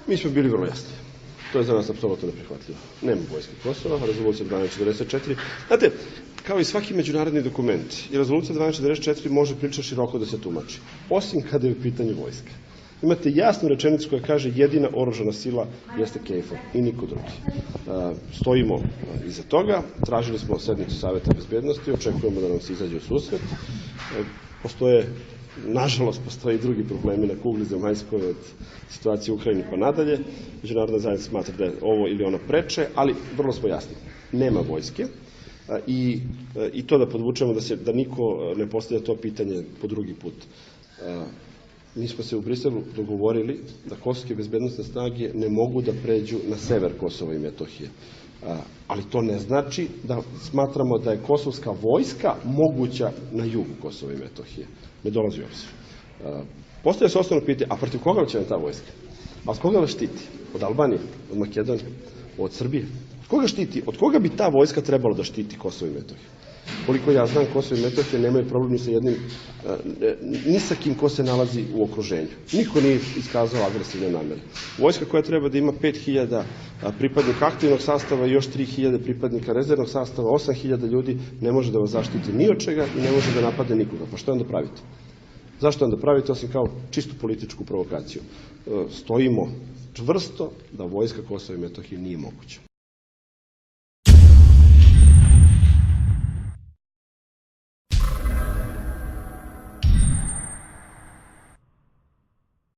Mi smo bili vrlo jasni. To je za nas apsolutno neprihvatljivo. Nema vojske Kosova, rezolucija 1244. Znate, kao i svaki međunarodni dokument, i rezolucija 1244 može prilično široko da se tumači, osim kada je u pitanju vojska. Imate jasnu rečenicu koja kaže jedina oružana sila jeste KFOR i niko drugi. Stojimo iza toga, tražili smo sednicu Saveta bezbednosti, očekujemo da nam se izađe u susret. Nažalost, postoje i drugi problemi na kugli zemaljskoj od situacije u Ukrajini pa nadalje. Međunarodna zajednica smatra da je ovo ili ono preče, ali vrlo smo jasni. Nema vojske i to da podvučemo da niko ne postavlja to pitanje po drugi put. Mi smo se u Briselu dogovorili da kosovske bezbednosne snage ne mogu da pređu na sever Kosova i Metohije. Ali to ne znači da smatramo da je kosovska vojska moguća na jugu Kosova i Metohije. Ne dolazi u obzir. Postavlja se osnovno pitanje, a protiv koga će nam ta vojska? A od koga vas štiti? Od Albanije? Od Makedonije? Od Srbije? Od koga štiti? Od koga bi ta vojska trebalo da štiti Kosovo i Metohiju? Koliko ja znam, Kosovo i Metohija nemaju problem ni sa kim ko se nalazi u okruženju. Niko nije iskazao agresivne namere. Vojska koja treba da ima 5.000 pripadnika aktivnog sastava i još 3.000 pripadnika rezervnog sastava, 8.000 ljudi, ne može da vas zaštiti ni od čega i ne može da napadne nikoga. Pa što onda pravite? Zašto onda pravite osim kao čistu političku provokaciju? Stojimo čvrsto da vojska Kosova i Metohije nije moguća.